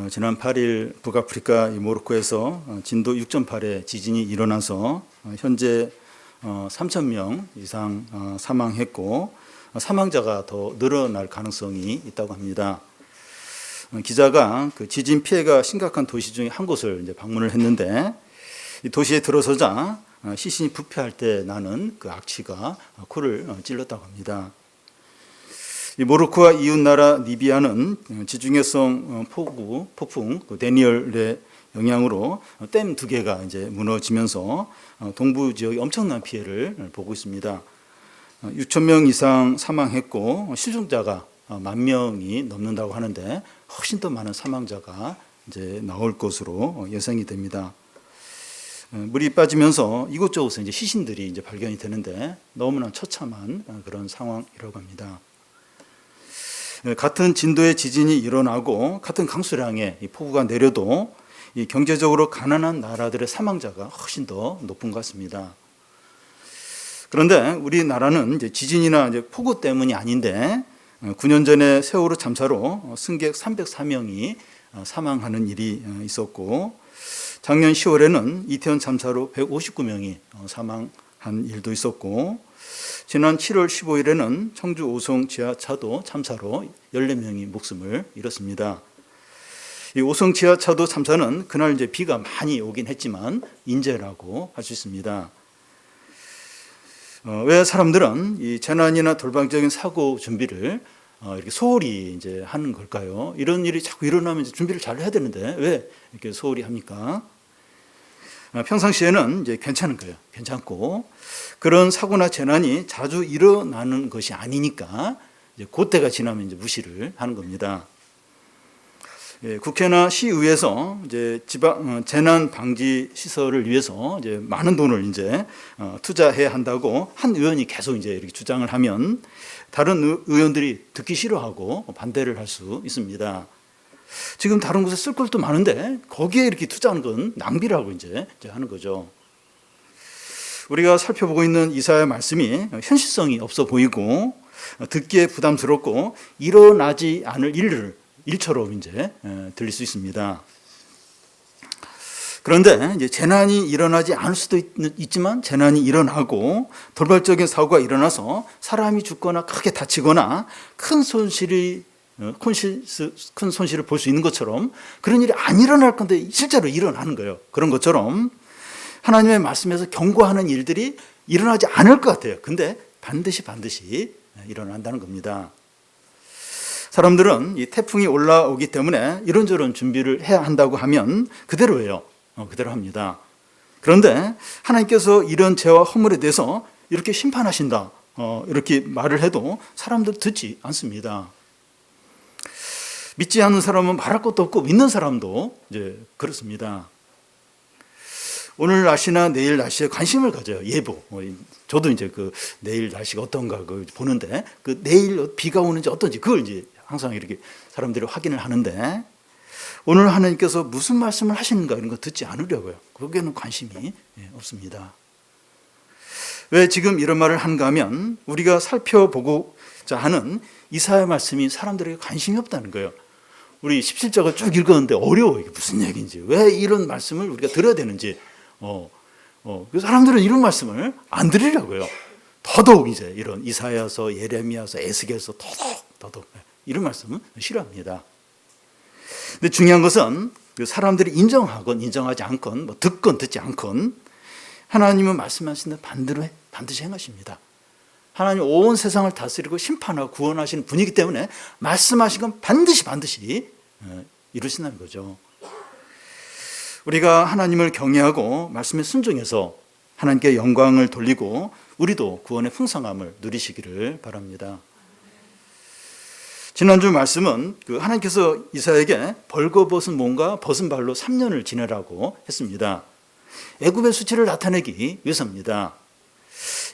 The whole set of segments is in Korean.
지난 8일 북아프리카 모로코에서 진도 6.8의 지진이 일어나서 현재 3,000명 이상 사망했고 사망자가 더 늘어날 가능성이 있다고 합니다. 기자가 그 지진 피해가 심각한 도시 중에 한 곳을 이제 방문을 했는데 이 도시에 들어서자 시신이 부패할 때 나는 그 악취가 코를 찔렀다고 합니다. 이 모로코와 이웃 나라 리비아는 지중해성 폭풍 데니엘의 영향으로 댐 2개가 이제 무너지면서 동부 지역이 엄청난 피해를 보고 있습니다. 6천 명 이상 사망했고 실종자가 10,000명이 넘는다고 하는데 훨씬 더 많은 사망자가 이제 나올 것으로 예상이 됩니다. 물이 빠지면서 이곳저곳에 이제 시신들이 이제 발견이 되는데 너무나 처참한 그런 상황이라고 합니다. 같은 진도의 지진이 일어나고 같은 강수량의 폭우가 내려도 이 경제적으로 가난한 나라들의 사망자가 훨씬 더 높은 것 같습니다. 그런데 우리나라는 이제 지진이나 이제 폭우 때문이 아닌데 9년 전에 세월호 참사로 승객 304명이 사망하는 일이 있었고 작년 10월에는 이태원 참사로 159명이 사망한 일도 있었고 지난 7월 15일에는 청주 오송 지하차도 참사로 14명이 목숨을 잃었습니다. 이 오송 지하차도 참사는 그날 이제 비가 많이 오긴 했지만 인재라고 할 수 있습니다. 왜 사람들은 이 재난이나 돌발적인 사고 준비를 이렇게 소홀히 이제 하는 걸까요? 이런 일이 자꾸 일어나면 이제 준비를 잘 해야 되는데 왜 이렇게 소홀히 합니까? 평상시에는 이제 괜찮은 거예요. 괜찮고 그런 사고나 재난이 자주 일어나는 것이 아니니까 이제 그때가 지나면 이제 무시를 하는 겁니다. 국회나 시의회에서 이제 재난 방지 시설을 위해서 이제 많은 돈을 이제 투자해야 한다고 한 의원이 계속 이제 이렇게 주장을 하면 다른 의원들이 듣기 싫어하고 반대를 할 수 있습니다. 지금 다른 곳에 쓸 것도 많은데 거기에 이렇게 투자하는 건 낭비라고 이제 하는 거죠. 우리가 살펴보고 있는 이사야 말씀이 현실성이 없어 보이고 듣기에 부담스럽고 일어나지 않을 일처럼 이제 들릴 수 있습니다. 그런데 이제 재난이 일어나지 않을 수도 있지만 재난이 일어나고 돌발적인 사고가 일어나서 사람이 죽거나 크게 다치거나 큰 손실을 볼 수 있는 것처럼 그런 일이 안 일어날 건데 실제로 일어나는 거예요. 그런 것처럼 하나님의 말씀에서 경고하는 일들이 일어나지 않을 것 같아요. 근데 반드시 일어난다는 겁니다. 사람들은 이 태풍이 올라오기 때문에 이런저런 준비를 해야 한다고 하면 그대로 해요. 그대로 합니다. 그런데 하나님께서 이런 죄와 허물에 대해서 이렇게 심판하신다. 이렇게 말을 해도 사람들 듣지 않습니다. 믿지 않는 사람은 말할 것도 없고 믿는 사람도 이제 그렇습니다. 오늘 날씨나 내일 날씨에 관심을 가져요. 예보. 저도 이제 그 내일 날씨가 어떤가 보는데 그 내일 비가 오는지 어떤지 그걸 이제 항상 이렇게 사람들이 확인을 하는데 오늘 하나님께서 무슨 말씀을 하시는가 이런 거 듣지 않으려고요. 거기에는 관심이 없습니다. 왜 지금 이런 말을 하는가 하면 우리가 살펴보고자 하는 이사야 말씀이 사람들에게 관심이 없다는 거예요. 우리 17장을 쭉 읽었는데 어려워. 이게 무슨 얘기인지 왜 이런 말씀을 우리가 들어야 되는지 그래서 사람들은 이런 말씀을 안 들으려고요. 더더욱 이제 이런 이사야서, 예레미야서, 에스겔서 더더욱 이런 말씀은 싫어합니다. 근데 중요한 것은 사람들이 인정하건 인정하지 않건 뭐 듣건 듣지 않건 하나님은 말씀하신 대로 반드시 행하십니다. 하나님 온 세상을 다스리고 심판하고 구원하시는 분이기 때문에 말씀하신 건 반드시 이루신다는 거죠. 우리가 하나님을 경외하고 말씀에 순종해서 하나님께 영광을 돌리고 우리도 구원의 풍성함을 누리시기를 바랍니다. 지난주 말씀은 하나님께서 이사야에게 벌거벗은 몸과 벗은 발로 3년을 지내라고 했습니다. 애굽의 수치를 나타내기 위해서입니다.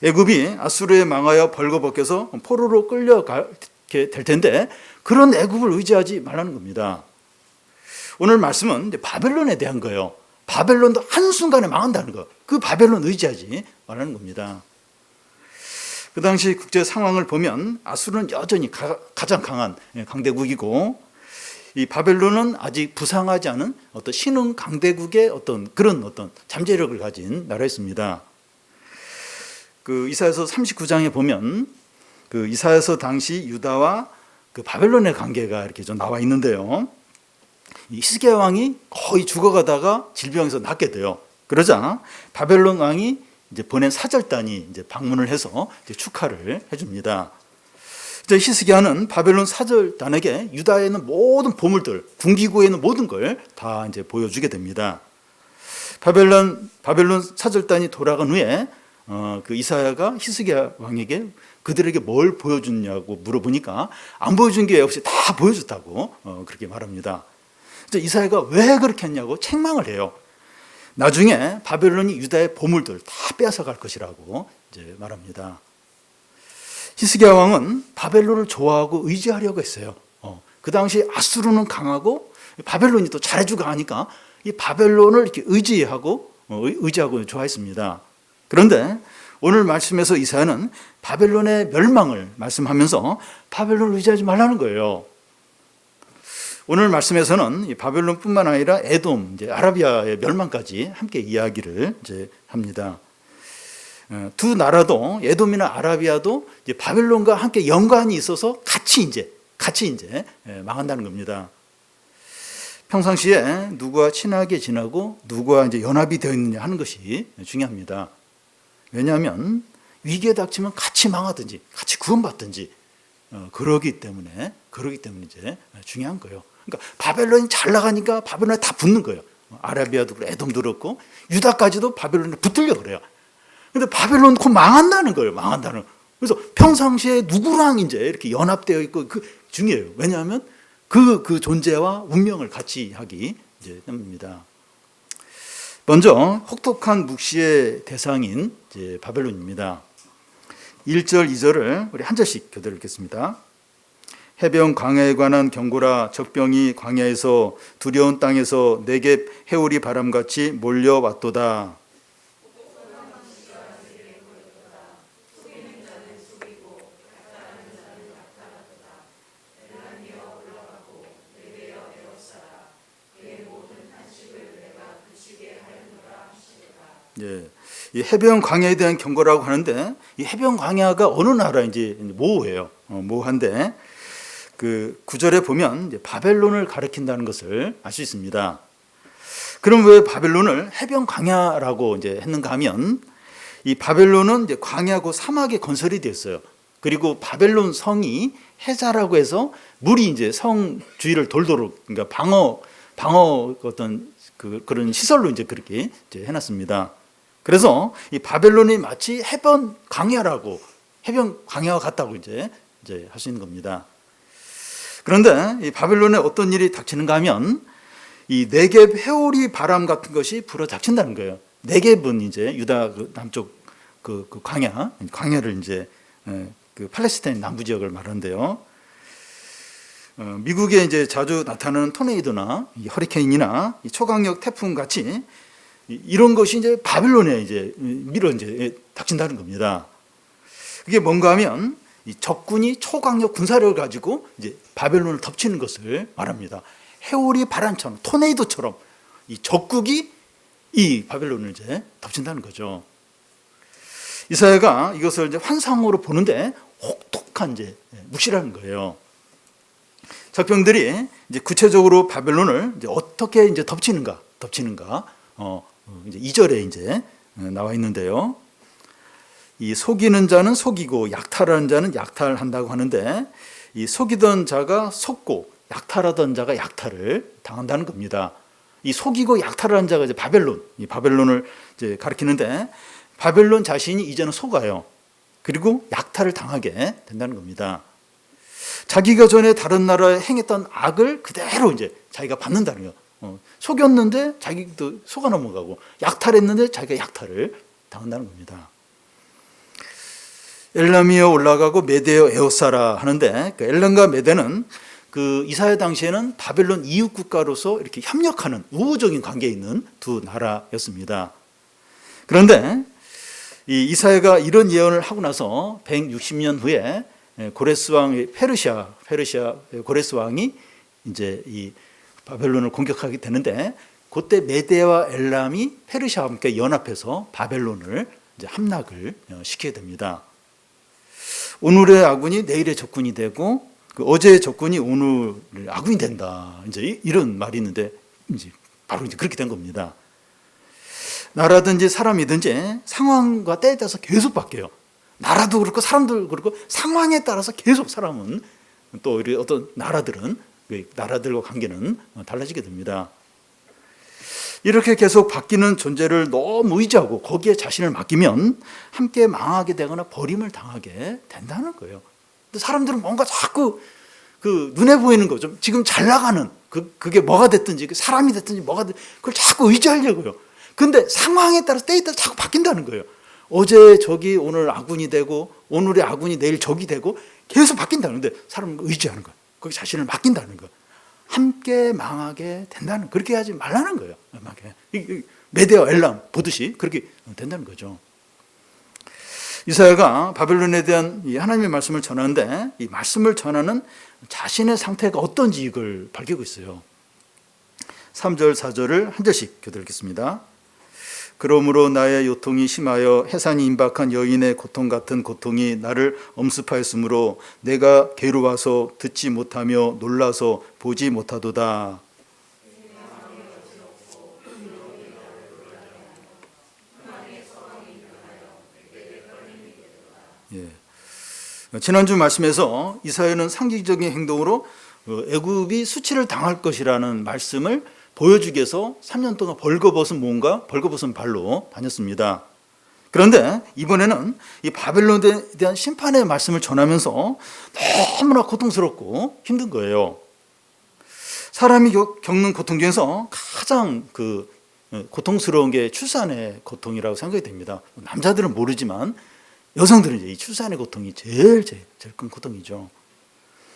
애굽이 아수르에 망하여 벌거벗겨서 포로로 끌려가게 될 텐데 그런 애굽을 의지하지 말라는 겁니다. 오늘 말씀은 바벨론에 대한 거예요. 바벨론도 한순간에 망한다는 거. 그 바벨론 의지하지 말라는 겁니다. 그 당시 국제 상황을 보면 아수르는 여전히 가장 강한 강대국이고 이 바벨론은 아직 부상하지 않은 어떤 신흥 강대국의 그런 잠재력을 가진 나라였습니다. 그 이사야서 39장에 보면 그 이사야서 당시 유다와 그 바벨론의 관계가 이렇게 좀 나와 있는데요. 이 히스기야 왕이 거의 죽어가다가 질병에서 낫게 돼요. 그러자 바벨론 왕이 이제 보낸 사절단이 이제 방문을 해서 이제 축하를 해줍니다. 이제 히스기야는 바벨론 사절단에게 유다에 있는 모든 보물들, 군기구에 있는 모든 걸 다 이제 보여주게 됩니다. 바벨론 사절단이 돌아간 후에 그 이사야가 히스기야 왕에게 그들에게 뭘 보여줬냐고 물어보니까 안 보여준 게 없이 다 보여줬다고 그렇게 말합니다. 이사야가 왜 그렇게 했냐고 책망을 해요. 나중에 바벨론이 유다의 보물들 다 빼앗아 갈 것이라고 이제 말합니다. 히스기야 왕은 바벨론을 좋아하고 의지하려고 했어요. 그 당시 아수르는 강하고 바벨론이 또 잘해주고 하니까 이 바벨론을 이렇게 의지하고 좋아했습니다. 그런데 오늘 말씀에서 이사야는 바벨론의 멸망을 말씀하면서 바벨론을 의지하지 말라는 거예요. 오늘 말씀에서는 이 바벨론뿐만 아니라 에돔, 이제 아라비아의 멸망까지 함께 이야기를 이제 합니다. 두 나라도 에돔이나 아라비아도 이제 바벨론과 함께 연관이 있어서 같이 이제 망한다는 겁니다. 평상시에 누구와 친하게 지내고 누구와 이제 연합이 되어 있느냐 하는 것이 중요합니다. 왜냐하면 위기에 닥치면 같이 망하든지 같이 구원받든지 그러기 때문에 이제 중요한 거예요. 그러니까 바벨론이 잘 나가니까 바벨론에 다 붙는 거예요. 아라비아도 그렇고 에돔도 그렇고 유다까지도 바벨론에 붙으려고 그래요. 근데 바벨론 곧 망한다는 거예요. 그래서 평상시에 누구랑 이제 이렇게 연합되어 있고 그 중요해요. 왜냐하면 그 존재와 운명을 같이 하기 이제 때문입니다. 먼저 혹독한 묵시의 대상인 이제 바벨론입니다. 1절, 2절을 우리 한 절씩 교대로 읽겠습니다. 해변 광야에 관한 경고라. 적병이 광야에서 두려운 땅에서 네겝 해오리 바람같이 몰려왔도다. 예, 이 해변 광야에 대한 경고라고 하는데 이 해변 광야가 어느 나라인지 모호해요. 모호한데 그 9절에 보면 이제 바벨론을 가리킨다는 것을 알 수 있습니다. 그럼 왜 바벨론을 해변 광야라고 이제 했는가 하면 이 바벨론은 이제 광야고 사막에 건설이 되었어요. 그리고 바벨론 성이 해자라고 해서 물이 이제 성 주위를 돌도록 그러니까 방어 어떤 그런 시설로 이제 그렇게 이제 해놨습니다. 그래서 이 바벨론이 마치 해변 광야와 같다고 이제 할 수 있는 겁니다. 그런데 이 바벨론에 어떤 일이 닥치는가 하면 이 네겝 해오리 바람 같은 것이 불어 닥친다는 거예요. 네겝은 이제 유다 그 남쪽 그 광야를 이제 그 팔레스타인 남부 지역을 말하는데요. 미국에 이제 자주 나타나는 토네이도나 허리케인이나 초강력 태풍 같이 이런 것이 이제 바벨론에 이제 닥친다는 겁니다. 그게 뭔가 하면 이 적군이 초강력 군사력을 가지고 이제 바벨론을 덮치는 것을 말합니다. 해오리 바람처럼 토네이도처럼 이 적국이 이 바벨론을 이제 덮친다는 거죠. 이사야가 이것을 이제 환상으로 보는데 혹독한 이제 묵시라는 거예요. 적병들이 이제 구체적으로 바벨론을 이제 어떻게 이제 덮치는가 이제 2절에 이제 나와 있는데요. 이 속이는 자는 속이고 약탈하는 자는 약탈한다고 하는데 이 속이던 자가 속고 약탈하던 자가 약탈을 당한다는 겁니다. 이 속이고 약탈하는 자가 이제 이 바벨론을 이제 가리키는데 바벨론 자신이 이제는 속아요. 그리고 약탈을 당하게 된다는 겁니다. 자기가 전에 다른 나라에 행했던 악을 그대로 이제 자기가 받는다는 거예요. 속였는데 자기도 속아 넘어가고 약탈했는데 자기가 약탈을 당한다는 겁니다. 엘람이여 올라가고 메대여 에워싸라 하는데 그 엘람과 메대는 그 이사야 당시에는 바벨론 이웃 국가로서 이렇게 협력하는 우호적인 관계에 있는 두 나라였습니다. 그런데 이 이사야가 이런 예언을 하고 나서 160년 후에 고레스 왕 페르시아 고레스 왕이 이제 이 바벨론을 공격하게 되는데, 그때 메대와 엘람이 페르시아와 함께 연합해서 바벨론을 이제 함락을 시키게 됩니다. 오늘의 아군이 내일의 적군이 되고, 그 어제의 적군이 오늘의 아군이 된다. 이제 이런 말이 있는데, 이제 바로 이제 그렇게 된 겁니다. 나라든지 사람이든지 상황과 때에 따라서 계속 바뀌어요. 나라도 그렇고 사람도 그렇고 상황에 따라서 계속 사람은, 또 어떤 나라들은 나라들과 관계는 달라지게 됩니다. 이렇게 계속 바뀌는 존재를 너무 의지하고 거기에 자신을 맡기면 함께 망하게 되거나 버림을 당하게 된다는 거예요. 근데 사람들은 뭔가 자꾸 그 눈에 보이는 거, 좀 지금 잘 나가는 그게 뭐가 됐든지, 사람이 됐든지 뭐가 됐든지 그걸 자꾸 의지하려고요. 근데 상황에 따라서 때에 따라서 자꾸 바뀐다는 거예요. 어제 적이 오늘 아군이 되고, 오늘의 아군이 내일 적이 되고 계속 바뀐다는데, 사람은 의지하는 거예요. 거기 자신을 맡긴다는 거예요. 함께 망하게 된다는, 그렇게 하지 말라는 거예요. 메대와 엘람 보듯이 그렇게 된다는 거죠. 이사야가 바벨론에 대한 이 하나님의 말씀을 전하는데, 이 말씀을 전하는 자신의 상태가 어떤지 이걸 밝히고 있어요. 3절 4절을 한 절씩 교독하겠습니다. 그러므로 나의 요통이 심하여 해산이 임박한 여인의 고통 같은 고통이 나를 엄습하였으므로 내가 괴로워서 듣지 못하며 놀라서 보지 못하도다. 예. 지난주 말씀에서 이사야는 상징적인 행동으로 애굽이 수치를 당할 것이라는 말씀을 보여주기 위해서 3년 동안 벌거벗은 몸과 벌거벗은 발로 다녔습니다. 그런데 이번에는 이 바벨론에 대한 심판의 말씀을 전하면서 너무나 고통스럽고 힘든 거예요. 사람이 겪는 고통 중에서 가장 고통스러운 게 출산의 고통이라고 생각이 됩니다. 남자들은 모르지만 여성들은 이제 이 출산의 고통이 제일 큰 고통이죠.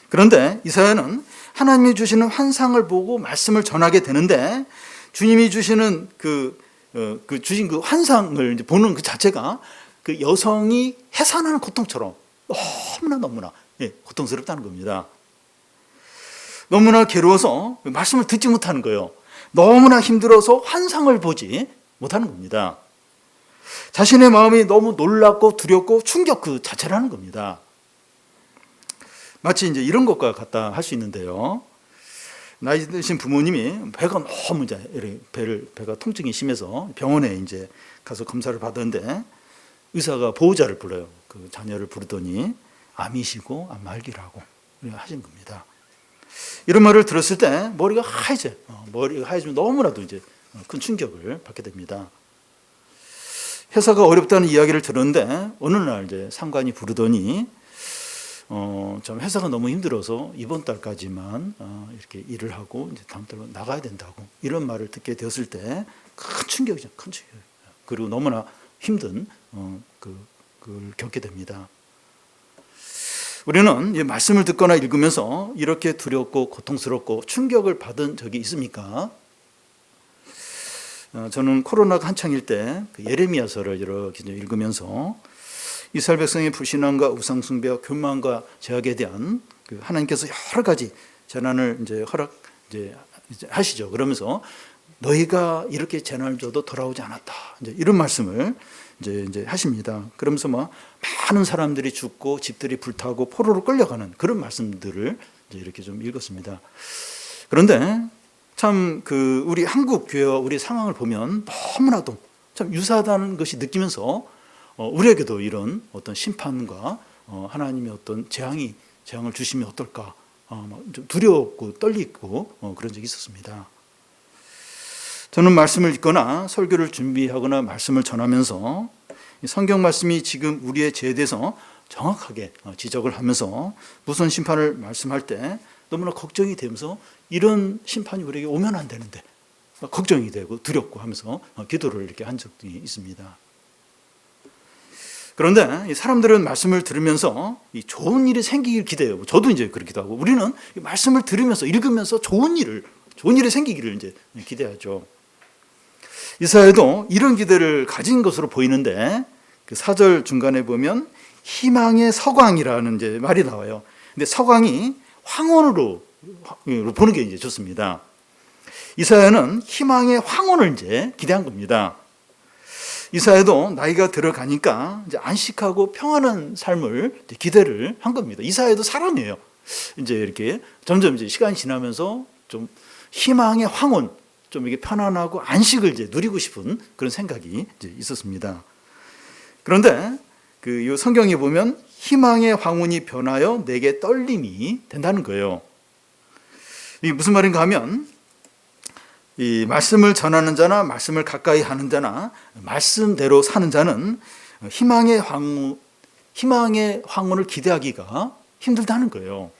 그런데 이사야는 하나님이 주시는 환상을 보고 말씀을 전하게 되는데, 주님이 주시는 주신 그 환상을 이제 보는 그 자체가 그 여성이 해산하는 고통처럼 너무나 고통스럽다는 겁니다. 너무나 괴로워서 말씀을 듣지 못하는 거예요. 너무나 힘들어서 환상을 보지 못하는 겁니다. 자신의 마음이 너무 놀랍고 두렵고 충격 그 자체라는 겁니다. 마치 이제 이런 것과 같다 할 수 있는데요. 나이 드신 부모님이 배가 너무 배가 통증이 심해서 병원에 이제 가서 검사를 받았는데, 의사가 보호자를 불러요. 그 자녀를 부르더니 암이시고 암 말기라고 하신 겁니다. 이런 말을 들었을 때 머리가 하얘지면 너무나도 이제 큰 충격을 받게 됩니다. 회사가 어렵다는 이야기를 들었는데, 어느 날 이제 상관이 부르더니 좀 회사가 너무 힘들어서 이번 달까지만 이렇게 일을 하고 이제 다음 달로 나가야 된다고, 이런 말을 듣게 되었을 때 큰 충격이죠. 큰 충격. 그리고 너무나 힘든 그걸 겪게 됩니다. 우리는 이 말씀을 듣거나 읽으면서 이렇게 두렵고 고통스럽고 충격을 받은 적이 있습니까? 저는 코로나가 한창일 때 예레미야서를 이렇게 읽으면서 이스라엘 백성의 불신앙과 우상숭배와 교만과 죄악에 대한 하나님께서 여러 가지 재난을 이제 하시죠. 그러면서 너희가 이렇게 재난을 줘도 돌아오지 않았다, 이제 이런 말씀을 이제 하십니다. 그러면서 많은 사람들이 죽고 집들이 불타고 포로로 끌려가는 그런 말씀들을 이제 이렇게 좀 읽었습니다. 그런데 참 우리 한국 교회와 우리 상황을 보면 너무나도 참 유사하다는 것이 느끼면서 우리에게도 이런 어떤 심판과 하나님의 어떤 재앙을 주시면 어떨까, 좀 두렵고 떨리고 그런 적이 있었습니다. 저는 말씀을 읽거나 설교를 준비하거나 말씀을 전하면서 성경 말씀이 지금 우리의 죄에 대해서 정확하게 지적을 하면서 무슨 심판을 말씀할 때 너무나 걱정이 되면서, 이런 심판이 우리에게 오면 안 되는데 걱정이 되고 두렵고 하면서 기도를 이렇게 한 적이 있습니다. 그런데 사람들은 말씀을 들으면서 좋은 일이 생기길 기대해요. 저도 이제 그렇기도 하고, 우리는 말씀을 들으면서 읽으면서 좋은 일이 생기기를 이제 기대하죠. 이사야도 이런 기대를 가진 것으로 보이는데, 그 4절 중간에 보면 희망의 서광이라는 이제 말이 나와요. 근데 서광이 황혼으로 보는 게 이제 좋습니다. 이사야는 희망의 황혼을 이제 기대한 겁니다. 이사야도 나이가 들어가니까 이제 안식하고 평안한 삶을 기대를 한 겁니다. 이사야도 사람이에요. 이제 이렇게 점점 이제 시간이 지나면서 좀 희망의 황혼, 좀 이게 편안하고 안식을 이제 누리고 싶은 그런 생각이 이제 있었습니다. 그런데 이 성경에 보면 희망의 황혼이 변하여 내게 떨림이 된다는 거예요. 이게 무슨 말인가 하면 이 말씀을 전하는 자나 말씀을 가까이 하는 자나 말씀대로 사는 자는 희망의 황혼을 기대하기가 힘들다는 거예요.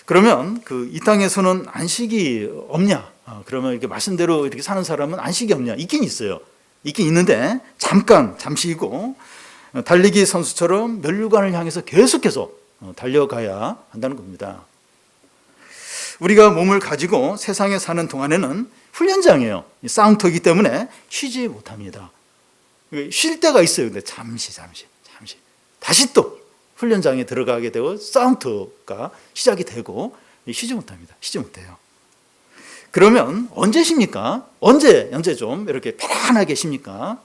그러면 이 땅에서는 안식이 없냐? 그러면 이렇게 말씀대로 이렇게 사는 사람은 안식이 없냐? 있긴 있어요. 있긴 있는데 잠시이고 달리기 선수처럼 면류관을 향해서 계속해서 달려가야 한다는 겁니다. 우리가 몸을 가지고 세상에 사는 동안에는 훈련장이에요. 싸움터이기 때문에 쉬지 못합니다. 쉴 때가 있어요. 근데 잠시 다시 또 훈련장에 들어가게 되고 싸움터가 시작이 되고 쉬지 못합니다. 쉬지 못해요. 그러면 언제 쉽니까? 언제 좀 이렇게 편안하게 쉽니까?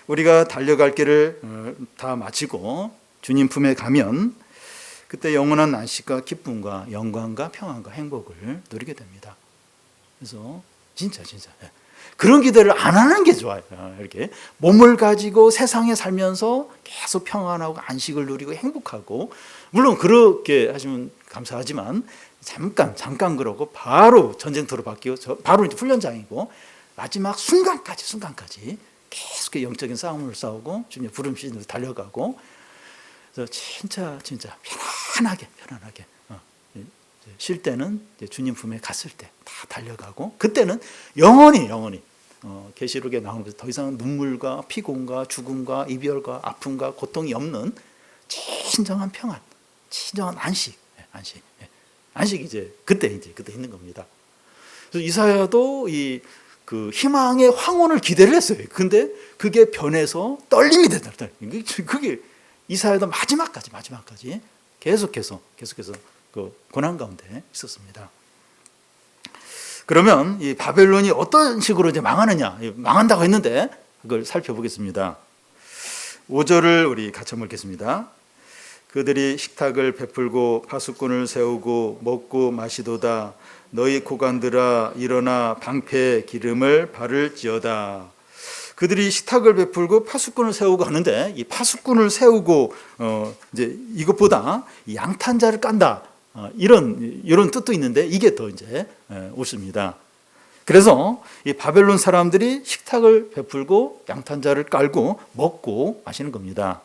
우리가 달려갈 길을 다 마치고 주님 품에 가면 그때 영원한 안식과 기쁨과 영광과 평안과 행복을 누리게 됩니다. 그래서 진짜 그런 기대를 안 하는 게 좋아요. 이렇게 몸을 가지고 세상에 살면서 계속 평안하고 안식을 누리고 행복하고, 물론 그렇게 하시면 감사하지만 잠깐 그러고 바로 전쟁터로 바뀌고 바로 이제 훈련장이고 마지막 순간까지 계속 영적인 싸움을 싸우고 주님의 부름신으로 달려가고, 그래서 진짜 편안하게 쉴 때는 주님 품에 갔을 때 다 달려가고, 그때는 영원히 계시록에 나오는 더 이상 눈물과 피곤과 죽음과 이별과 아픔과 고통이 없는 진정한 평안, 진정한 안식이 이제 그때 있는 겁니다. 그래서 이사야도 그 희망의 황혼을 기대를 했어요. 근데 그게 변해서 떨림이 된다. 그게 이사야도 마지막까지 계속해서 그 고난 가운데 있었습니다. 그러면 이 바벨론이 어떤 식으로 이제 망한다고 했는데 그걸 살펴보겠습니다. 5절을 우리 같이 한번 읽겠습니다. 그들이 식탁을 베풀고 파수꾼을 세우고 먹고 마시도다. 너희 고관들아 일어나 방패 기름을 바를지어다. 그들이 식탁을 베풀고 파수꾼을 세우고 하는데, 이 파수꾼을 세우고 이제 이것보다 양탄자를 깐다, 이런 뜻도 있는데 이게 더 이제 옳습니다. 그래서 이 바벨론 사람들이 식탁을 베풀고 양탄자를 깔고 먹고 마시는 겁니다.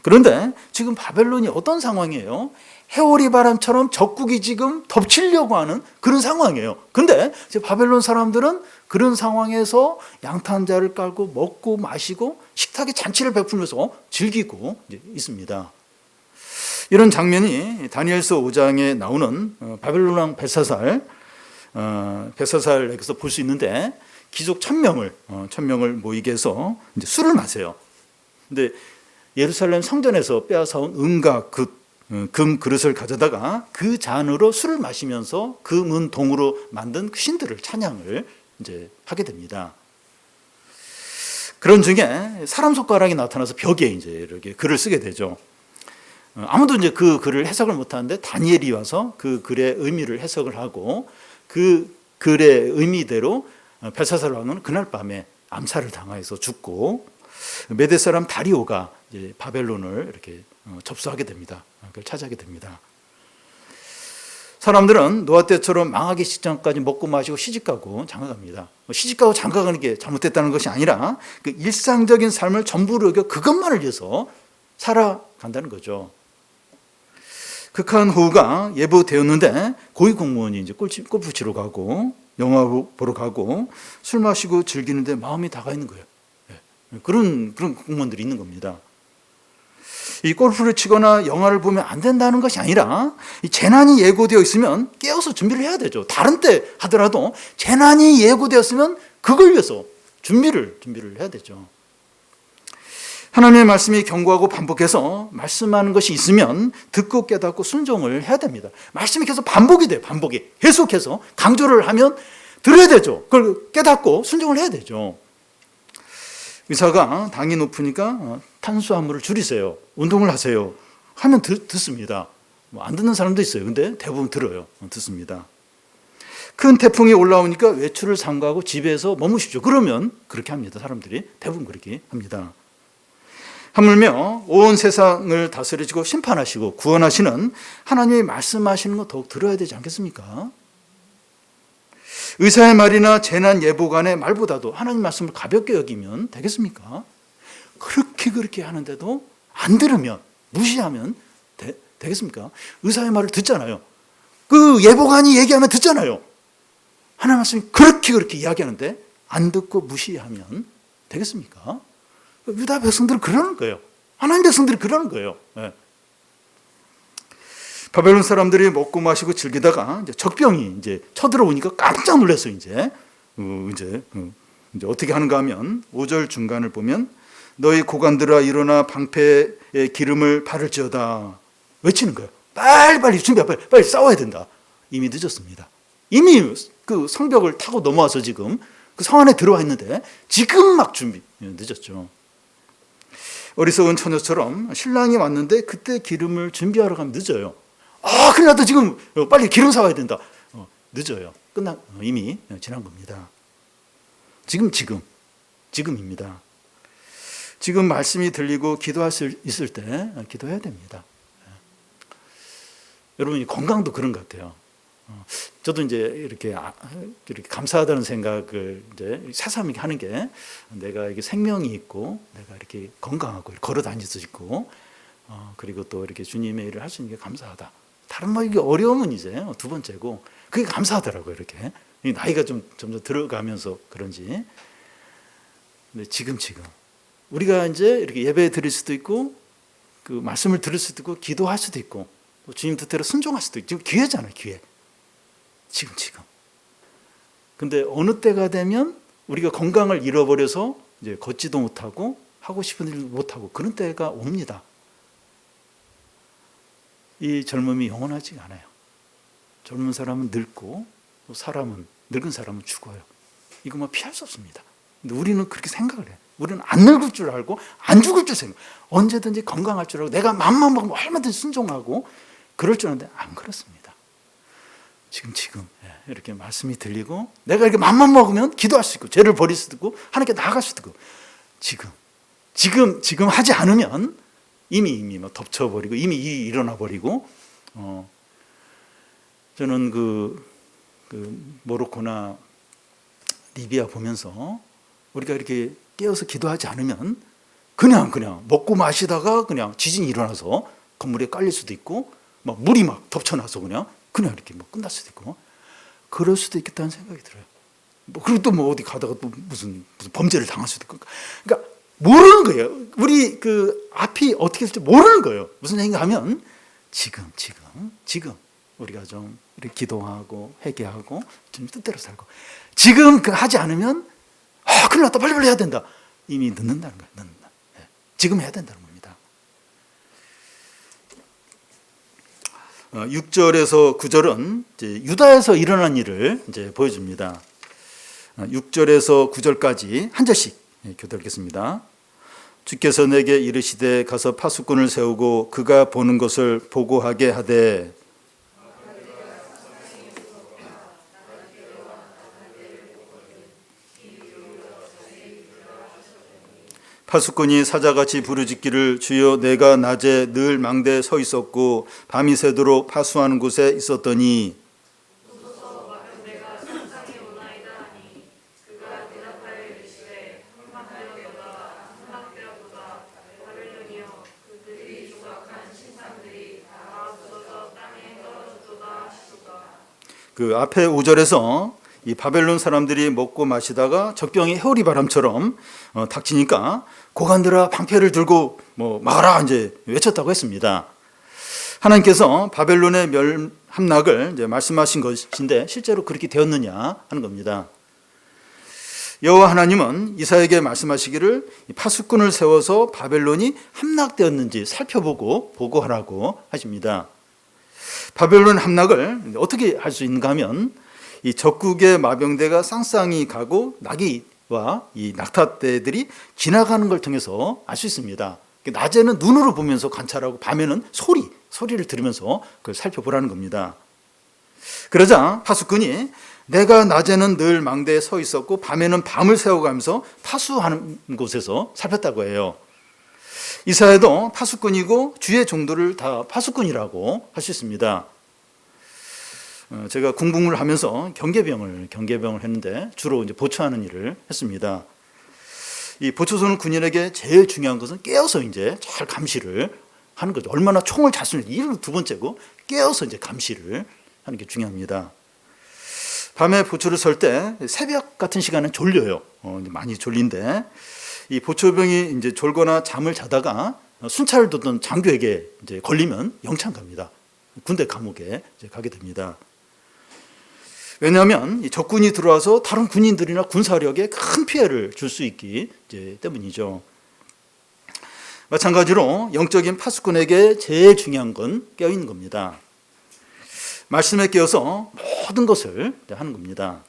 그런데 지금 바벨론이 어떤 상황이에요? 해오리 바람처럼 적국이 지금 덮치려고 하는 그런 상황이에요. 근데 바벨론 사람들은 그런 상황에서 양탄자를 깔고 먹고 마시고 식탁에 잔치를 베풀면서 즐기고 있습니다. 이런 장면이 다니엘서 5장에 나오는 바벨론 왕 벨사살에서 볼 수 있는데, 귀족 1000명을 모이게 해서 이제 술을 마세요. 근데 예루살렘 성전에서 빼앗아온 은과 금 그릇을 가져다가 그 잔으로 술을 마시면서 금은 동으로 만든 신들을 찬양을 이제 하게 됩니다. 그런 중에 사람 손가락이 나타나서 벽에 이제 이렇게 글을 쓰게 되죠. 아무도 이제 그 글을 해석을 못하는데 다니엘이 와서 그 글의 의미를 해석을 하고, 그 글의 의미대로 벨사살 왕은 그날 밤에 암살을 당해서 죽고, 메대 사람 다리오가 이제 바벨론을 이렇게 접수하게 됩니다. 그걸 차지하게 됩니다. 사람들은 노아 때처럼 망하기 직전까지 먹고 마시고 시집가고 장가갑니다. 시집가고 장가가는 게 잘못됐다는 것이 아니라 그 일상적인 삶을 전부로 여겨 그것만을 위해서 살아간다는 거죠. 극한 호우가 예보되었는데 고위 공무원이 이제 골프 치러 가고 영화 보러 가고 술 마시고 즐기는데 마음이 다가 있는 거예요. 그런 공무원들이 있는 겁니다. 이 골프를 치거나 영화를 보면 안 된다는 것이 아니라, 이 재난이 예고되어 있으면 깨어서 준비를 해야 되죠. 다른 때 하더라도 재난이 예고되었으면 그걸 위해서 준비를 해야 되죠. 하나님의 말씀이 경고하고 반복해서 말씀하는 것이 있으면 듣고 깨닫고 순종을 해야 됩니다. 말씀이 계속 반복이 돼요. 반복이. 계속해서 강조를 하면 들어야 되죠. 그걸 깨닫고 순종을 해야 되죠. 의사가 당이 높으니까 탄수화물을 줄이세요. 운동을 하세요. 하면 듣습니다. 안 듣는 사람도 있어요. 근데 대부분 들어요. 듣습니다. 큰 태풍이 올라오니까 외출을 삼가하고 집에서 머무십시오. 그러면 그렇게 합니다. 사람들이 대부분 그렇게 합니다. 하물며 온 세상을 다스리시고 심판하시고 구원하시는 하나님이 말씀하시는 거 더욱 들어야 되지 않겠습니까? 의사의 말이나 재난 예보관의 말보다도 하나님 말씀을 가볍게 여기면 되겠습니까? 그렇게 하는데도 안 들으면, 무시하면 되겠습니까? 의사의 말을 듣잖아요. 그 예보관이 얘기하면 듣잖아요. 하나님 말씀이 그렇게 이야기하는데 안 듣고 무시하면 되겠습니까? 유다 백성들은 그러는 거예요. 하나님 백성들이 그러는 거예요. 네. 바벨론 사람들이 먹고 마시고 즐기다가 이제 적병이 이제 쳐들어오니까 깜짝 놀랐어요. 이제 어떻게 하는가 하면 5절 중간을 보면 너희 고관들아 일어나 방패에 기름을 바를지어다 외치는 거예요. 빨리 준비해, 빨리 싸워야 된다. 이미 늦었습니다. 이미 그 성벽을 타고 넘어와서 지금 그 성 안에 들어와 있는데 지금 막 준비 늦었죠. 어리석은 처녀처럼 신랑이 왔는데 그때 기름을 준비하러 가면 늦어요. 큰일 났다. 지금 빨리 기름 사와야 된다. 늦어요. 이미 지난 겁니다. 지금입니다. 지금 말씀이 들리고 기도할 수 있을 때 기도해야 됩니다. 여러분 건강도 그런 것 같아요. 저도 이제 이렇게 감사하다는 생각을 이제 새삼 하는 게 내가 이게 생명이 있고 내가 이렇게 건강하고 걸어 다닐 수 있고 그리고 또 이렇게 주님의 일을 할 수 있는 게 감사하다. 다른 이게 어려움은 이제 두 번째고 그게 감사하더라고요. 이렇게 나이가 좀 점점 들어가면서 그런지. 근데 지금 우리가 이제 이렇게 예배 드릴 수도 있고 그 말씀을 들을 수도 있고 기도할 수도 있고 또 주님 뜻대로 순종할 수도 있고 지금 기회잖아요. 기회. 지금. 근데 어느 때가 되면 우리가 건강을 잃어버려서 이제 걷지도 못하고 하고 싶은 일도 못하고 그런 때가 옵니다. 이 젊음이 영원하지 않아요. 젊은 사람은 늙고 또 늙은 사람은 죽어요. 이거 피할 수 없습니다. 근데 우리는 그렇게 생각을 해요. 우리는 안 늙을 줄 알고 안 죽을 줄 생각. 언제든지 건강할 줄 알고 내가 맘만 먹으면 얼마든지 순종하고 그럴 줄 아는데 안 그렇습니다. 지금 이렇게 말씀이 들리고 내가 이렇게 맘만 먹으면 기도할 수 있고 죄를 버릴 수도 있고 하나님께 나아갈 수도 있고 지금 하지 않으면 이미 덮쳐버리고 이미 일이 일어나 버리고 저는 그 모로코나 리비아 보면서 우리가 이렇게 깨어서 기도하지 않으면 그냥 먹고 마시다가 그냥 지진이 일어나서 건물에 깔릴 수도 있고 막 물이 막 덮쳐놔서 그냥 이렇게 끝날 수도 있고 그럴 수도 있겠다는 생각이 들어요. 그리고 또 어디 가다가 또 무슨 범죄를 당할 수도 있고 그러니까 모르는 거예요. 우리 그 앞이 어떻게 될지 모르는 거예요. 무슨 얘기인가 하면 지금 우리가 좀 이렇게 기도하고 회개하고 좀 뜻대로 살고 지금 하지 않으면 큰일 났다. 빨리 해야 된다. 이미 늦는다는 거예요. 늦는다. 지금 해야 된다는 겁니다. 6절에서 9절은 이제 유다에서 일어난 일을 이제 보여줍니다. 6절에서 9절까지 한 절씩 교독하겠습니다. 주께서 내게 이르시되 가서 파수꾼을 세우고 그가 보는 것을 보고하게 하되 파수꾼이 사자같이 부르짖기를 주여 내가 낮에 늘 망대에 서 있었고 밤이 새도록 파수하는 곳에 있었더니 그 앞에 5절에서 이 바벨론 사람들이 먹고 마시다가 적병이 해오리 바람처럼 닥치니까 고관들아 방패를 들고 막아라 이제 외쳤다고 했습니다. 하나님께서 바벨론의 함락을 이제 말씀하신 것인데 실제로 그렇게 되었느냐 하는 겁니다. 여호와 하나님은 이사야에게 말씀하시기를 파수꾼을 세워서 바벨론이 함락되었는지 살펴보고 보고하라고 하십니다. 바벨론 함락을 어떻게 할 수 있는가 하면 이 적국의 마병대가 쌍쌍이 가고 나귀와 이 낙타떼들이 지나가는 걸 통해서 알 수 있습니다. 낮에는 눈으로 보면서 관찰하고 밤에는 소리를 들으면서 그걸 살펴보라는 겁니다. 그러자 파수꾼이 내가 낮에는 늘 망대에 서 있었고 밤에는 밤을 새워가면서 파수하는 곳에서 살폈다고 해요. 이사야도 파수꾼이고 주의 종들을 다 파수꾼이라고 할 수 있습니다. 제가 군복무를 하면서 경계병을 했는데 주로 이제 보초하는 일을 했습니다. 이 보초소는 군인에게 제일 중요한 것은 깨어서 이제 잘 감시를 하는 거죠. 얼마나 총을 잘 쏘는지 이를 두 번째고 깨어서 이제 감시를 하는 게 중요합니다. 밤에 보초를 설 때 새벽 같은 시간은 졸려요. 많이 졸린데 이 보초병이 이제 졸거나 잠을 자다가 순찰을 뒀던 장교에게 이제 걸리면 영창 갑니다. 군대 감옥에 이제 가게 됩니다. 왜냐하면 이 적군이 들어와서 다른 군인들이나 군사력에 큰 피해를 줄 수 있기 때문이죠. 마찬가지로 영적인 파수꾼에게 제일 중요한 건 깨어있는 겁니다. 말씀에 깨어서 모든 것을 하는 겁니다.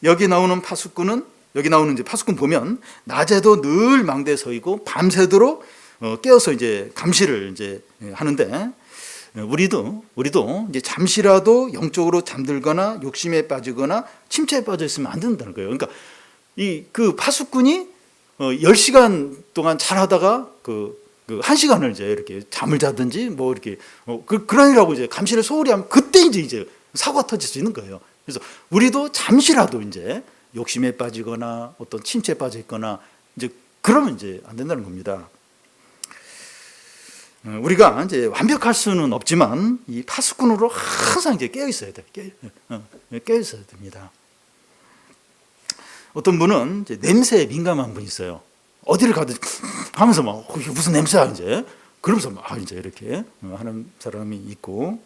여기 나오는 파수꾼 보면 낮에도 늘 망대에 서 있고 밤새도록 깨어서 이제 감시를 이제 하는데 우리도 이제 잠시라도 영적으로 잠들거나 욕심에 빠지거나 침체에 빠져 있으면 안 된다는 거예요. 그러니까 그 파수꾼이 10시간 동안 잘하다가 그 1시간을 이제 이렇게 잠을 자든지 뭐 이렇게 그러느라고 이제 감시를 소홀히 하면 그때 이제 사고가 터질 수 있는 거예요. 그래서 우리도 잠시라도 이제 욕심에 빠지거나 어떤 침체에 빠져 있거나 이제 그러면 이제 안 된다는 겁니다. 우리가 이제 완벽할 수는 없지만 이 파수꾼으로 항상 이제 깨어 있어야 돼. 깨어 있어야 됩니다. 어떤 분은 이제 냄새에 민감한 분이 있어요. 어디를 가든 하면서 막 이게 무슨 냄새야 이제 그러면서 막 이제 이렇게 하는 사람이 있고,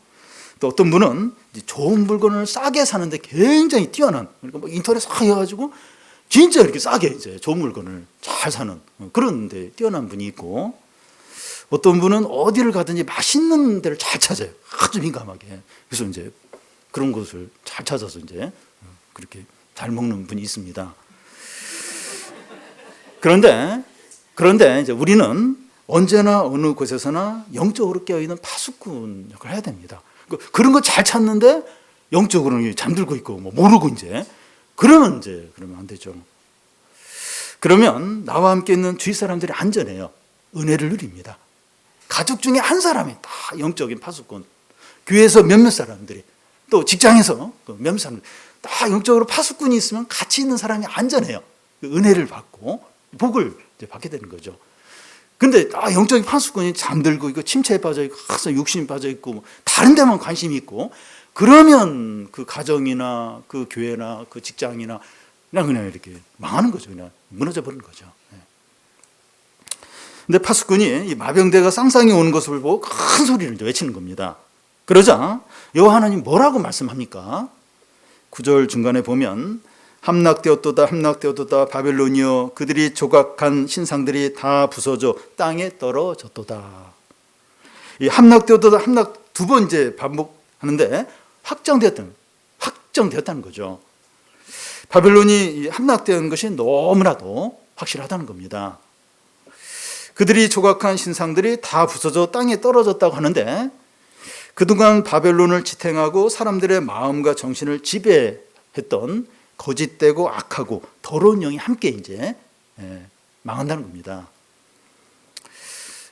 또 어떤 분은 이제 좋은 물건을 싸게 사는데 굉장히 뛰어난, 그러니까 뭐 인터넷 싹 해가지고 진짜 이렇게 싸게 이제 좋은 물건을 잘 사는 그런데 뛰어난 분이 있고, 어떤 분은 어디를 가든지 맛있는 데를 잘 찾아요. 아주 민감하게. 그래서 이제 그런 곳을 잘 찾아서 이제 그렇게 잘 먹는 분이 있습니다. 그런데 이제 우리는 언제나 어느 곳에서나 영적으로 깨어있는 파수꾼 역할을 해야 됩니다. 그런 거 잘 찾는데 영적으로는 잠들고 있고 뭐 모르고 이제 그러면 안 되죠. 그러면 나와 함께 있는 주위 사람들이 안전해요. 은혜를 누립니다. 가족 중에 한 사람이 다 영적인 파수꾼, 교회에서 몇몇 사람들이, 또 직장에서 몇몇 사람들 다 영적으로 파수꾼이 있으면 같이 있는 사람이 안전해요. 은혜를 받고 복을 받게 되는 거죠. 근데 영적인 파수꾼이 잠들고 있고 침체에 빠져 있고 항상 욕심에 빠져 있고 다른 데만 관심이 있고, 그러면 그 가정이나 그 교회나 그 직장이나 그냥 이렇게 망하는 거죠. 그냥 무너져 버리는 거죠. 근데 파수꾼이 이 마병대가 쌍쌍이 오는 것을 보고 큰 소리를 외치는 겁니다. 그러자 여호와 하나님 뭐라고 말씀합니까? 9절 중간에 보면 함락되었도다 바벨론이여, 그들이 조각한 신상들이 다 부서져 땅에 떨어졌도다. 이 함락되었도다 함락 두 번 이제 반복하는데 확정되었다는 거죠. 바벨론이 함락된 것이 너무나도 확실하다는 겁니다. 그들이 조각한 신상들이 다 부서져 땅에 떨어졌다고 하는데, 그동안 바벨론을 지탱하고 사람들의 마음과 정신을 지배했던 거짓되고 악하고 더러운 영이 함께 이제 망한다는 겁니다.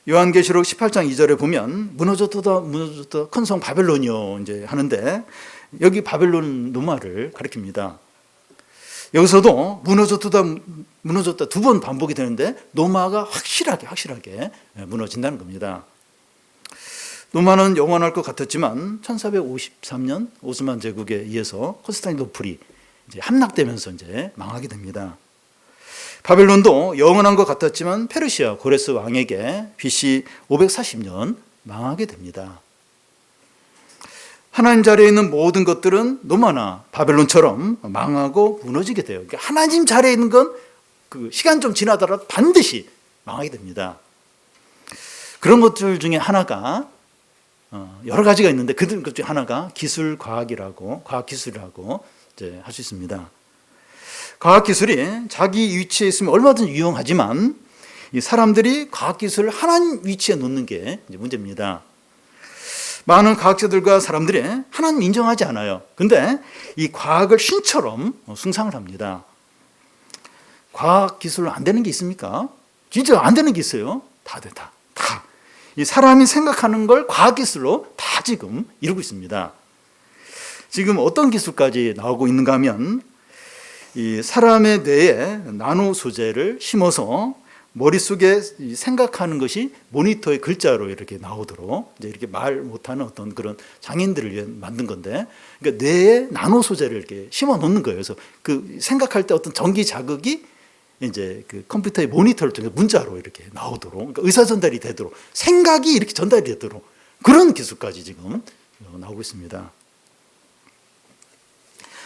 요한계시록 18장 2절에 보면 무너졌도다 큰 성 바벨론이요 이제 하는데, 여기 바벨론 노마를 가리킵니다. 여기서도 무너졌다 두 번 반복이 되는데 노마가 확실하게 무너진다는 겁니다. 노마는 영원할 것 같았지만 1453년 오스만 제국에 의해서 콘스탄티노플이 이제 함락되면서 이제 망하게 됩니다. 바벨론도 영원한 것 같았지만 페르시아 고레스 왕에게 BC 540년 망하게 됩니다. 하나님 자리에 있는 모든 것들은 노마나 바벨론처럼 망하고 무너지게 돼요. 그러니까 하나님 자리에 있는 건 그 시간 좀 지나더라도 반드시 망하게 됩니다. 그런 것들 중에 하나가 여러 가지가 있는데 그 중에 하나가 기술 과학이라고 과학 기술이라고 이제 할 수 있습니다. 과학 기술이 자기 위치에 있으면 얼마든지 유용하지만 이 사람들이 과학 기술을 하나님 위치에 놓는 게 이제 문제입니다. 많은 과학자들과 사람들이 하나님 인정하지 않아요. 근데 이 과학을 신처럼 숭상을 합니다. 과학 기술 안 되는 게 있습니까? 진짜 안 되는 게 있어요. 다 돼, 다. 이 사람이 생각하는 걸 과학 기술로 다 지금 이루고 있습니다. 지금 어떤 기술까지 나오고 있는가 하면 이 사람의 뇌에 나노 소재를 심어서 머릿속에 생각하는 것이 모니터의 글자로 이렇게 나오도록 이제 이렇게 말 못하는 어떤 그런 장애인들을 위해 만든 건데, 그러니까 뇌에 나노 소재를 이렇게 심어 놓는 거예요. 그래서 그 생각할 때 어떤 전기 자극이 이제 그 컴퓨터의 모니터를 통해 문자로 이렇게 나오도록, 그러니까 의사 전달이 되도록, 생각이 이렇게 전달이 되도록 그런 기술까지 지금 나오고 있습니다.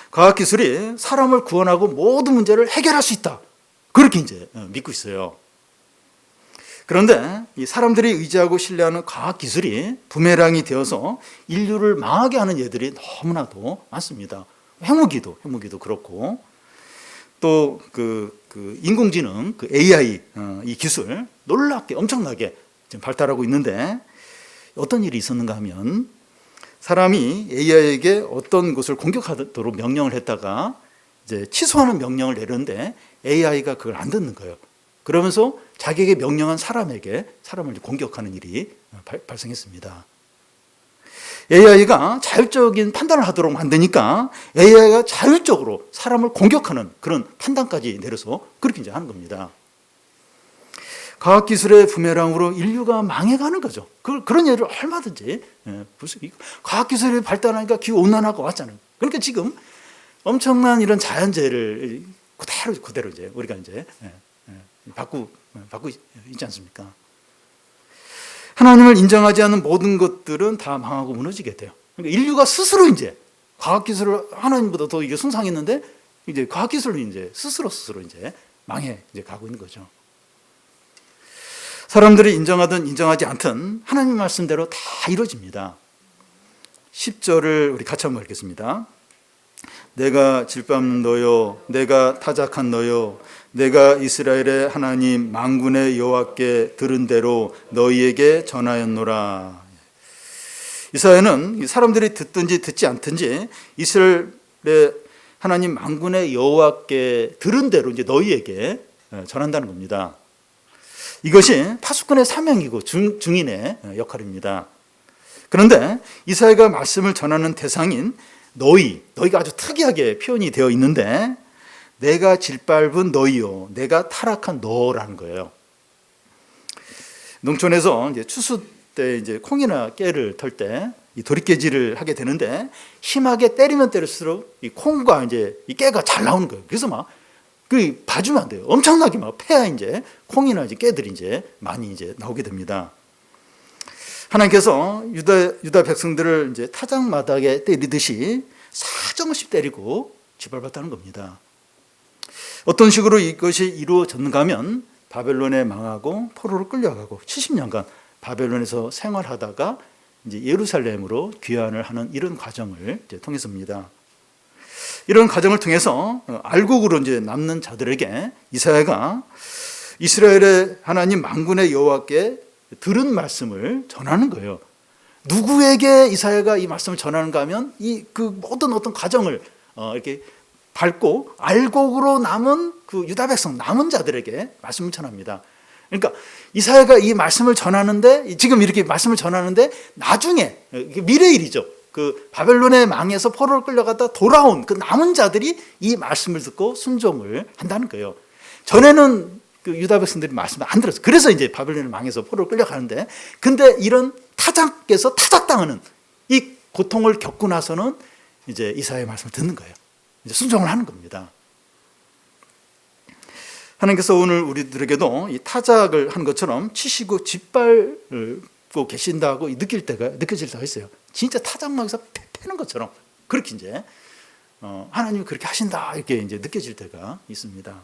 과학 기술이 사람을 구원하고 모든 문제를 해결할 수 있다. 그렇게 이제 믿고 있어요. 그런데 이 사람들이 의지하고 신뢰하는 과학 기술이 부메랑이 되어서 인류를 망하게 하는 예들이 너무나도 많습니다. 핵무기도 그렇고, 또 그 인공지능, 그 AI 이 기술 놀랍게 엄청나게 지금 발달하고 있는데, 어떤 일이 있었는가 하면 사람이 AI에게 어떤 것을 공격하도록 명령을 했다가 이제 취소하는 명령을 내렸는데 AI가 그걸 안 듣는 거예요. 그러면서 자기에게 명령한 사람을 공격하는 일이 발생했습니다. AI가 자율적인 판단을 하도록 만드니까 AI가 자율적으로 사람을 공격하는 그런 판단까지 내려서 그렇게 이제 하는 겁니다. 과학기술의 부메랑으로 인류가 망해가는 거죠. 그런 예를 얼마든지 볼 수 있고, 과학기술이 발달하니까 기후온난화가 왔잖아요. 그러니까 지금 엄청난 이런 자연재해를 그대로 이제 우리가 이제 받고 있지 않습니까? 하나님을 인정하지 않는 모든 것들은 다 망하고 무너지게 돼요. 그러니까 인류가 스스로 이제 과학기술을 하나님보다 더 이게 숭상했는데 이제 과학기술로 이제 스스로 이제 망해 이제 가고 있는 거죠. 사람들이 인정하든 인정하지 않든 하나님 말씀대로 다 이루어집니다. 10절을 우리 같이 한번 읽겠습니다. 내가 질밟는 너요, 내가 타작한 너요, 내가 이스라엘의 하나님 만군의 여호와께 들은 대로 너희에게 전하였노라. 이사야는 사람들이 듣든지 듣지 않든지 이스라엘의 하나님 만군의 여호와께 들은 대로 이제 너희에게 전한다는 겁니다. 이것이 파수꾼의 사명이고 중인의 역할입니다. 그런데 이사야가 말씀을 전하는 대상인 너희가 아주 특이하게 표현이 되어 있는데, 내가 질밟은 너희요, 내가 타락한 너라는 거예요. 농촌에서 이제 추수 때 이제 콩이나 깨를 털 때 이 도리깨질을 하게 되는데 심하게 때리면 때릴수록 이 콩과 이제 이 깨가 잘 나오는 거예요. 그래서 막 그 봐주면 안 돼요. 엄청나게 막 패야 이제 콩이나 이제 깨들이 이제 많이 이제 나오게 됩니다. 하나님께서 유다 백성들을 이제 타작마당에 때리듯이 사정없이 때리고 짓밟았다는 겁니다. 어떤 식으로 이것이 이루어졌는가 하면 바벨론에 망하고 포로로 끌려가고 70년간 바벨론에서 생활하다가 이제 예루살렘으로 귀환을 하는 이런 과정을 이제 통해서입니다. 이런 과정을 통해서 알곡으로 이제 남는 자들에게 이사야가 이스라엘의 하나님 만군의 여호와께 들은 말씀을 전하는 거예요. 누구에게 이사야가 이 말씀을 전하는가 하면 그 모든 어떤 과정을 이렇게 밟고 알곡으로 남은 그 유다 백성 남은 자들에게 말씀을 전합니다. 그러니까 이사야가 이 말씀을 전하는데, 지금 이렇게 말씀을 전하는데 나중에 미래 일이죠. 그 바벨론의 망에서 포로를 끌려갔다 돌아온 그 남은 자들이 이 말씀을 듣고 순종을 한다는 거예요. 전에는 그 유다 백성들이 말씀을 안 들었어요. 그래서 이제 바벨론의 망에서 포로를 끌려가는데, 근데 이런 타작에서 타작당하는 이 고통을 겪고 나서는 이제 이사야의 말씀을 듣는 거예요. 이제 순종을 하는 겁니다. 하나님께서 오늘 우리들에게도 이 타작을 한 것처럼 치시고 짓밟고 계신다고 느껴질 때가 있어요. 진짜 타작막에서 패는 것처럼 그렇게 이제 하나님이 그렇게 하신다 이렇게 이제 느껴질 때가 있습니다.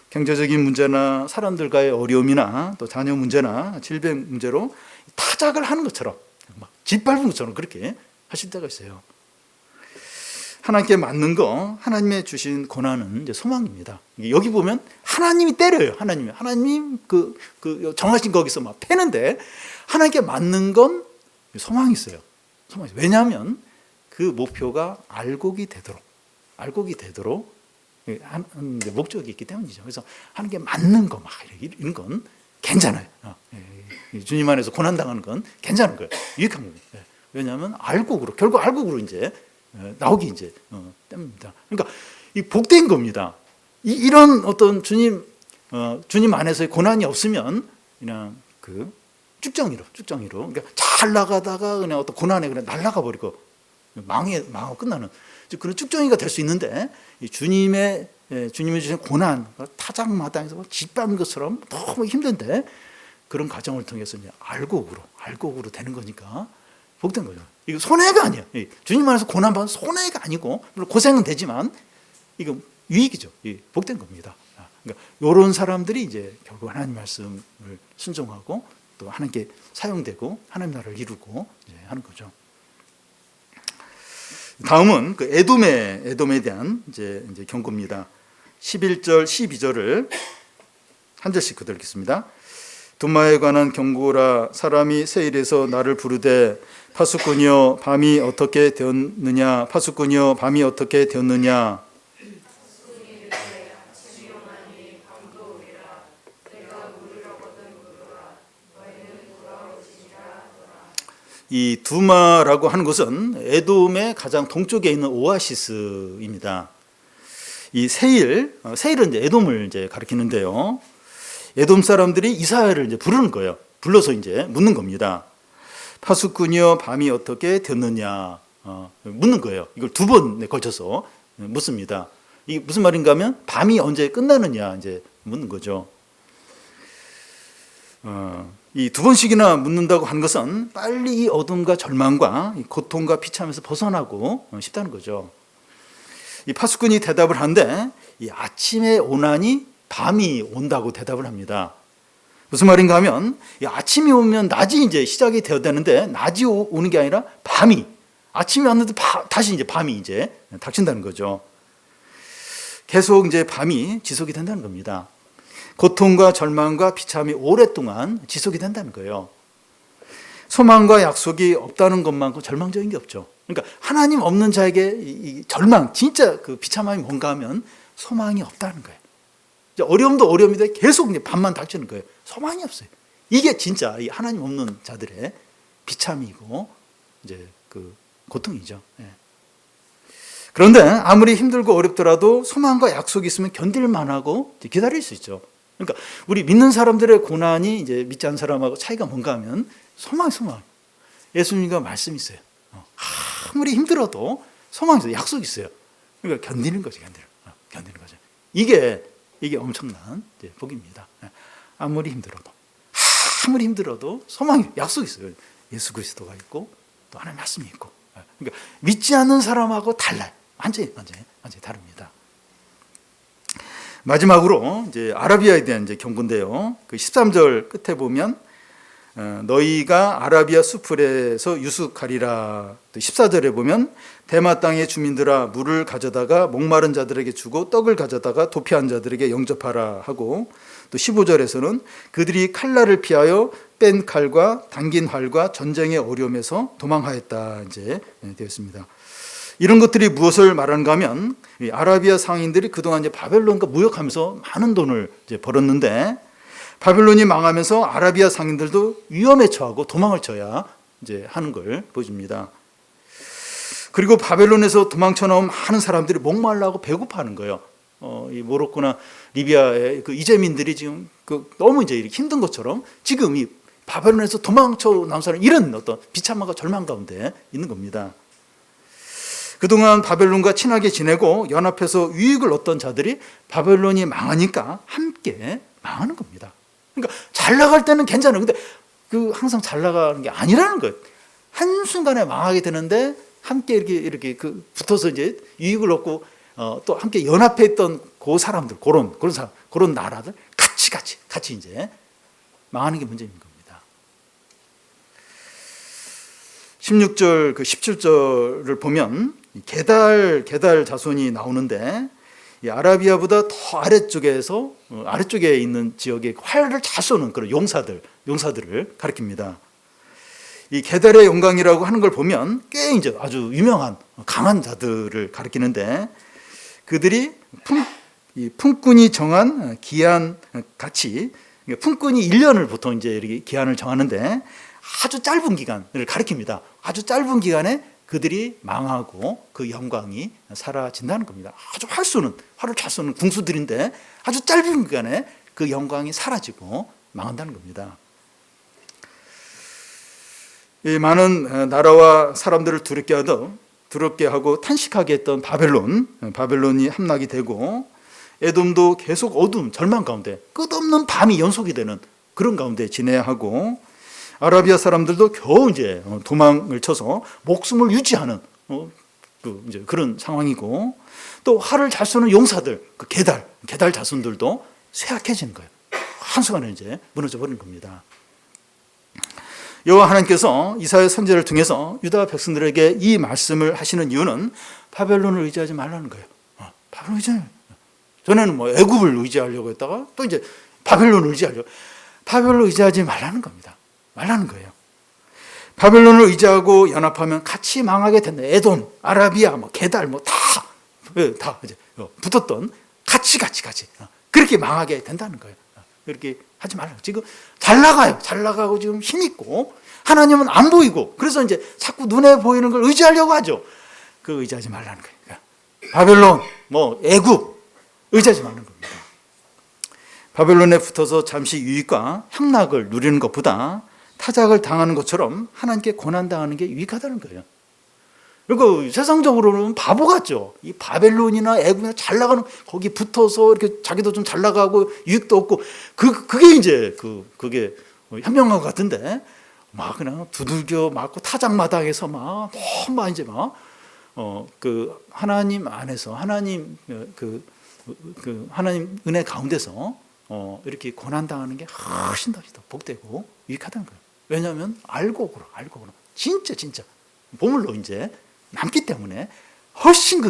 경제적인 문제나 사람들과의 어려움이나 또 자녀 문제나 질병 문제로 타작을 하는 것처럼 막 짓밟은 것처럼 그렇게 하실 때가 있어요. 하나님께 맞는 거, 하나님의 주신 고난은 이제 소망입니다. 여기 보면 하나님이 때려요. 하나님 그 정하신 거기서 막 패는데 하나님께 맞는 건 소망이 있어요. 소망이. 왜냐하면 그 목표가 알곡이 되도록 목적이 있기 때문이죠. 그래서 하나님께 맞는 거 막 이런 건 괜찮아요. 주님 안에서 고난 당하는 건 괜찮은 거예요. 유익한 거예요. 왜냐하면 결국 알곡으로 이제 나오기 이제 때문입니다. 그러니까 이 복된 겁니다. 이런 어떤 주님 안에서의 고난이 없으면 그냥 그 쭉정이로 그러니까 잘 나가다가 그냥 어떤 고난에 그냥 날아가 버리고 망하고 끝나는 그런 쭉정이가 될 수 있는데 주님이 주신 고난 타작마당에서 짓밟는 것처럼 너무 힘든데 그런 과정을 통해서 이제 알곡으로 되는 거니까 복된 거죠. 이거 손해가 아니에요. 주님 안에서 고난받은 손해가 아니고 물론 고생은 되지만 이거 유익이죠. 복된 겁니다. 그러니까 이런 사람들이 이제 결국 하나님 말씀을 순종하고 또 하나님께 사용되고 하나님 나라를 이루고 이제 하는 거죠. 다음은 그 에돔에 대한 이제 경고입니다. 11절, 12절을 한 절씩 그대로 읽겠습니다. 두마에 관한 경고라. 사람이 세일에서 나를 부르되 파수꾼이여 밤이 어떻게 되었느냐. 파수꾼이여 밤이 어떻게 되었느냐. 이 두마라고 하는 곳은 에돔의 가장 동쪽에 있는 오아시스입니다. 이 세일은 이제 에돔을 이제 가리키는데요. 에돔 사람들이 이사야를 이제 부르는 거예요. 불러서 이제 묻는 겁니다. 파수꾼이여 밤이 어떻게 되었느냐 묻는 거예요. 이걸 두 번에 걸쳐서 묻습니다. 이게 무슨 말인가 하면 밤이 언제 끝나느냐 이제 묻는 거죠. 이 두 번씩이나 묻는다고 하는 것은 빨리 이 어둠과 절망과 이 고통과 비참에서 벗어나고 싶다는 거죠. 이 파수꾼이 대답을 하는데 이 아침에 오나니 밤이 온다고 대답을 합니다. 무슨 말인가 하면 이 아침이 오면 낮이 이제 시작이 되어야 되는데 낮이 오는 게 아니라 아침이 왔는데 다시 이제 밤이 이제 닥친다는 거죠. 계속 이제 밤이 지속이 된다는 겁니다. 고통과 절망과 비참이 오랫동안 지속이 된다는 거예요. 소망과 약속이 없다는 것만큼 절망적인 게 없죠. 그러니까 하나님 없는 자에게 이 절망, 진짜 그 비참함이 뭔가 하면 소망이 없다는 거예요. 어려움도 어려움인데 계속 이제 밤만 닥치는 거예요. 소망이 없어요. 이게 진짜 이 하나님 없는 자들의 비참이고 이제 그 고통이죠. 그런데 아무리 힘들고 어렵더라도 소망과 약속이 있으면 견딜 만하고 기다릴 수 있죠. 그러니까 우리 믿는 사람들의 고난이 이제 믿지 않는 사람하고 차이가 뭔가 하면 소망. 예수님과 말씀이 있어요. 아무리 힘들어도 소망이 있어요. 약속이 있어요. 그러니까 견디는 거죠. 견디는 거죠. 이게 엄청난 복입니다. 아무리 힘들어도 소망이 약속이 있어요. 예수 그리스도가 있고 또 하나님 말씀이 있고. 그러니까 믿지 않는 사람하고 달라요. 완전히 다릅니다. 마지막으로 이제 아라비아에 대한 이제 경고인데요. 그 13절 끝에 보면 너희가 아라비아 수풀에서 유숙하리라. 또 14절에 보면 대마 땅의 주민들아 물을 가져다가 목마른 자들에게 주고 떡을 가져다가 도피한 자들에게 영접하라 하고, 또 15절에서는 그들이 칼날을 피하여 뺀 칼과 당긴 활과 전쟁의 어려움에서 도망하였다 이제 되어 있습니다. 이런 것들이 무엇을 말하는가 하면 아라비아 상인들이 그동안 이제 바벨론과 무역하면서 많은 돈을 이제 벌었는데 바벨론이 망하면서 아라비아 상인들도 위험에 처하고 도망을 쳐야 이제 하는 걸 보여줍니다. 그리고 바벨론에서 도망쳐 나온 많은 사람들이 목말라하고 배고파하는 거예요. 이 모로코나 리비아의 그 이재민들이 지금 너무 이제 힘든 것처럼 지금 이 바벨론에서 도망쳐 나온 사람 이런 어떤 비참함과 절망 가운데 있는 겁니다. 그동안 바벨론과 친하게 지내고 연합해서 유익을 얻던 자들이 바벨론이 망하니까 함께 망하는 겁니다. 그러니까 잘 나갈 때는 괜찮아요. 근데 항상 잘 나가는 게 아니라는 거예요. 한순간에 망하게 되는데 함께 이렇게 붙어서 이제 유익을 얻고 또 함께 연합해 있던 그 사람들, 그런 나라들 같이 이제 망하는 게 문제인 겁니다. 16절, 17절을 보면 게달 자손이 나오는데 이 아라비아보다 더 아래쪽에 있는 지역에 활을 잘 쏘는 그런 용사들을 가리킵니다. 이 게달의 영광이라고 하는 걸 보면 꽤 이제 아주 유명한 강한 자들을 가리키는데 그들이 품꾼이 정한 기한 같이 품꾼이 1년을 보통 이제 이렇게 기한을 정하는데 아주 짧은 기간을 가리킵니다. 아주 짧은 기간에 그들이 망하고 그 영광이 사라진다는 겁니다. 아주 활을 잘 쏘는 궁수들인데 아주 짧은 기간에 그 영광이 사라지고 망한다는 겁니다. 이 많은 나라와 사람들을 두렵게 하고 탄식하게 했던 바벨론이 함락이 되고 에돔도 계속 어두움, 절망 가운데 끝없는 밤이 연속이 되는 그런 가운데 지내야 하고 아라비아 사람들도 겨우 이제 도망을 쳐서 목숨을 유지하는 이제 그런 상황이고 또 활을 잘 쏘는 용사들, 그 게달 자손들도 쇠약해지는 거예요. 한순간에 이제 무너져 버리는 겁니다. 여호와 하나님께서 이사야 선지자를 통해서 유다 백성들에게 이 말씀을 하시는 이유는 바벨론을 의지하지 말라는 거예요. 바벨론 의지하지. 전에는 애굽을 의지하려고 했다가 또 이제 바벨론을 의지하지 말라는 겁니다. 말라는 거예요. 바벨론을 의지하고 연합하면 같이 망하게 된다. 에돔, 아라비아, 게달 다 이제 붙었던 같이 그렇게 망하게 된다는 거예요. 그렇게 하지 말라고. 지금 잘 나가고 지금 힘 있고 하나님은 안 보이고 그래서 이제 자꾸 눈에 보이는 걸 의지하려고 하죠. 그거 의지하지 말라는 거예요. 바벨론, 애굽 의지하지 말라는 겁니다. 바벨론에 붙어서 잠시 유익과 향락을 누리는 것보다 타작을 당하는 것처럼 하나님께 고난당하는 게 유익하다는 거예요. 그리고 세상적으로는 바보 같죠. 이 바벨론이나 애굽이나 잘 나가는 거기 붙어서 이렇게 자기도 좀 잘 나가고 유익도 얻고 그게 이제 그게 현명한 것 같은데 그냥 두들겨 맞고 타작마당에서 너무 이제 그 하나님 안에서 하나님 하나님 은혜 가운데서 이렇게 고난당하는 게 훨씬 더 복되고 유익하다는 거예요. 왜냐하면 알고 진짜 보물로 이제 남기 때문에 훨씬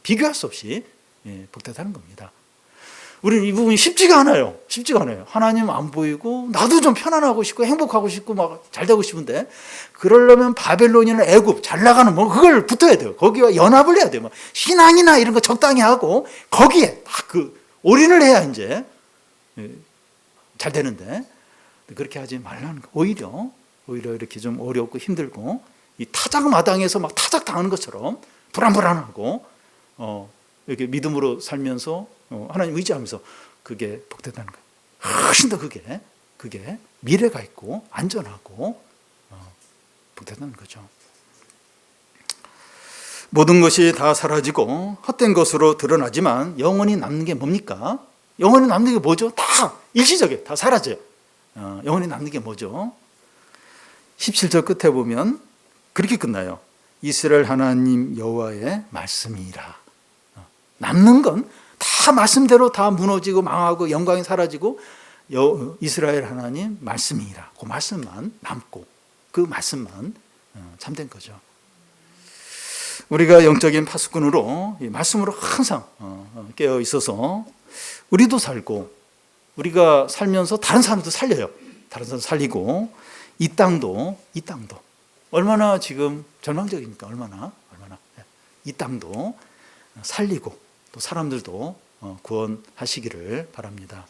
비교할 수 없이 복되다는 겁니다. 우리는 이 부분이 쉽지가 않아요. 하나님 안 보이고 나도 좀 편안하고 싶고 행복하고 싶고 잘 되고 싶은데 그러려면 바벨론이나 애굽 잘 나가는 그걸 붙어야 돼요. 거기와 연합을 해야 돼요. 신앙이나 이런 거 적당히 하고 거기에 딱 올인을 해야 이제 잘 되는데 그렇게 하지 말라는 거. 오히려 이렇게 좀 어렵고 힘들고 이 타작 마당에서 타작 당하는 것처럼 불안하고 이렇게 믿음으로 살면서 하나님 의지하면서 그게 복되다는 거예요. 훨씬 더 그게 미래가 있고 안전하고 복되다는 거죠. 모든 것이 다 사라지고 헛된 것으로 드러나지만 영원히 남는 게 뭡니까? 영원히 남는 게 뭐죠? 다 일시적이에요. 다 사라져요. 영원히 남는 게 뭐죠? 17절 끝에 보면 그렇게 끝나요. 이스라엘 하나님 여호와의 말씀이라. 남는 건 다 말씀대로 다 무너지고 망하고 영광이 사라지고 이스라엘 하나님 말씀이라. 그 말씀만 남고 그 말씀만 참된 거죠. 우리가 영적인 파수꾼으로 이 말씀으로 항상 깨어 있어서 우리도 살고 우리가 살면서 다른 사람도 살려요. 다른 사람 살리고 이 땅도 얼마나 지금 절망적이니까 얼마나 이 땅도 살리고 또 사람들도 구원하시기를 바랍니다.